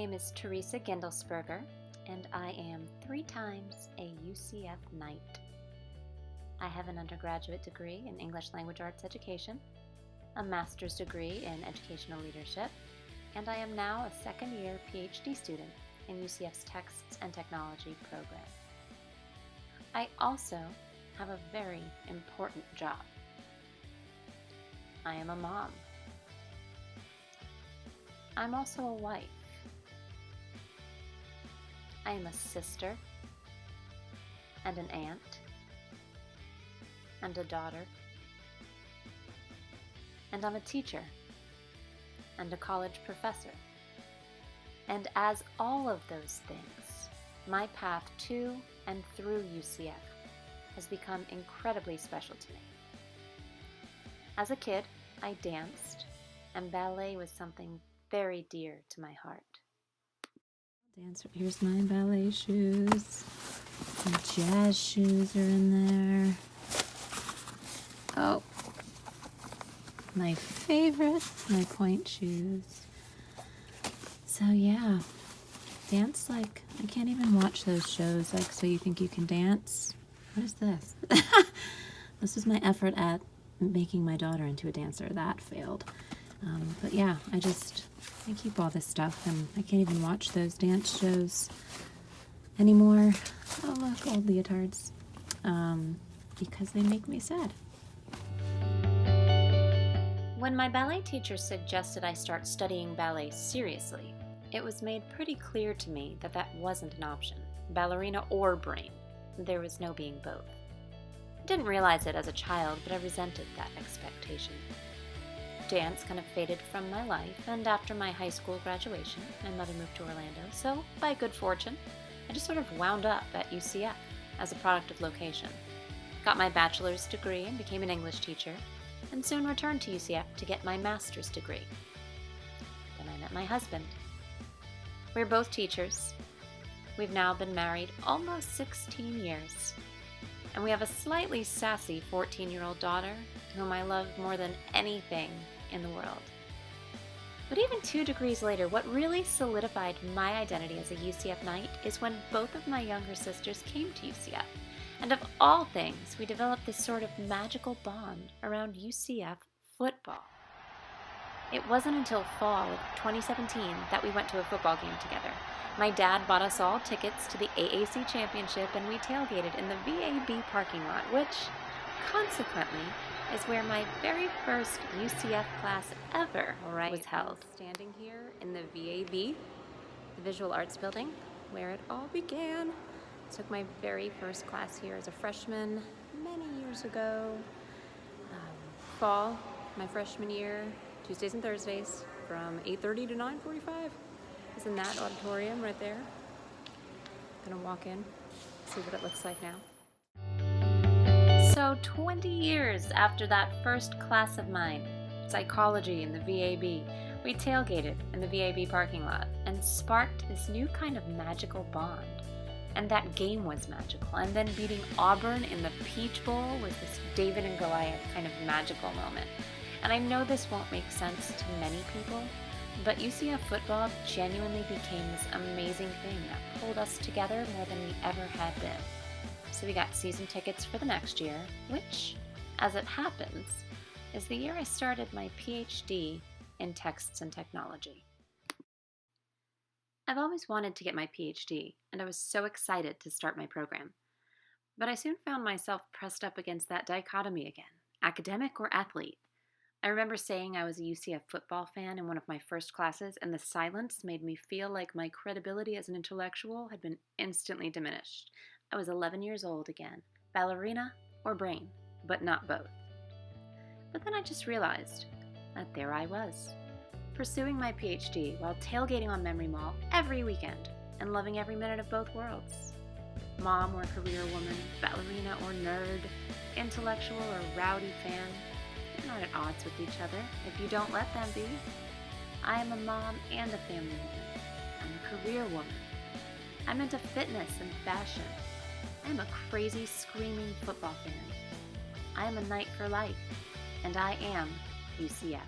name is Theresa Gindlesperger, and I am 3 times a UCF Knight. I have an undergraduate degree in English Language Arts Education, a master's degree in Educational Leadership, and I am now a second-year PhD student in UCF's Texts and Technology program. I also have a very important job. I am a mom. I'm also a wife. I am a sister, and an aunt, and a daughter, and I'm a teacher, and a college professor. And as all of those things, my path to and through UCF has become incredibly special to me. As a kid, I danced, and ballet was something very dear to my heart. Dancer. Here's my ballet shoes. Some jazz shoes are in there. Oh, my favorite, my point shoes. So yeah, dance like, I can't even watch those shows like So You Think You Can Dance. What is this? This was my effort at making my daughter into a dancer. That failed. But yeah, I keep all this stuff, and I can't even watch those dance shows anymore. Oh look, old leotards. Because they make me sad. When my ballet teacher suggested I start studying ballet seriously, it was made pretty clear to me that that wasn't an option, ballerina or brain. There was no being both. I didn't realize it as a child, but I resented that expectation. Dance kind of faded from my life, and after my high school graduation, my mother moved to Orlando, so by good fortune, I just sort of wound up at UCF as a product of location. Got my bachelor's degree and became an English teacher, and soon returned to UCF to get my master's degree. Then I met my husband. We're both teachers. We've now been married almost 16 years, and we have a slightly sassy 14-year-old daughter whom I love more than anything in the world. But even 2 degrees later, what really solidified my identity as a UCF Knight is when both of my younger sisters came to UCF. And of all things, we developed this sort of magical bond around UCF football. It wasn't until fall of 2017 that we went to a football game together. My dad bought us all tickets to the AAC Championship, and we tailgated in the VAB parking lot, which, consequently, is where my very first UCF class ever was held. Standing here in the VAB, the Visual Arts Building, where it all began. Took my very first class here as a freshman many years ago. Fall, my freshman year, Tuesdays and Thursdays from 8:30 to 9:45. I was in that auditorium right there. Gonna walk in, see what it looks like now. So 20 years after that first class of mine, psychology in the VAB, we tailgated in the VAB parking lot and sparked this new kind of magical bond. And that game was magical. And then beating Auburn in the Peach Bowl was this David and Goliath kind of magical moment. And I know this won't make sense to many people, but UCF football genuinely became this amazing thing that pulled us together more than we ever had been. So we got season tickets for the next year, which, as it happens, is the year I started my PhD in Texts and Technology. I've always wanted to get my PhD, and I was so excited to start my program. But I soon found myself pressed up against that dichotomy again, academic or athlete. I remember saying I was a UCF football fan in one of my first classes, and the silence made me feel like my credibility as an intellectual had been instantly diminished. I was 11 years old again, ballerina or brain, but not both. But then I just realized that there I was, pursuing my PhD while tailgating on Memory Mall every weekend and loving every minute of both worlds. Mom or career woman, ballerina or nerd, intellectual or rowdy fan, they're not at odds with each other if you don't let them be. I am a mom and a family woman. I'm a career woman. I'm into fitness and fashion. I'm a crazy, screaming football fan. I am a Knight for life, and I am UCF.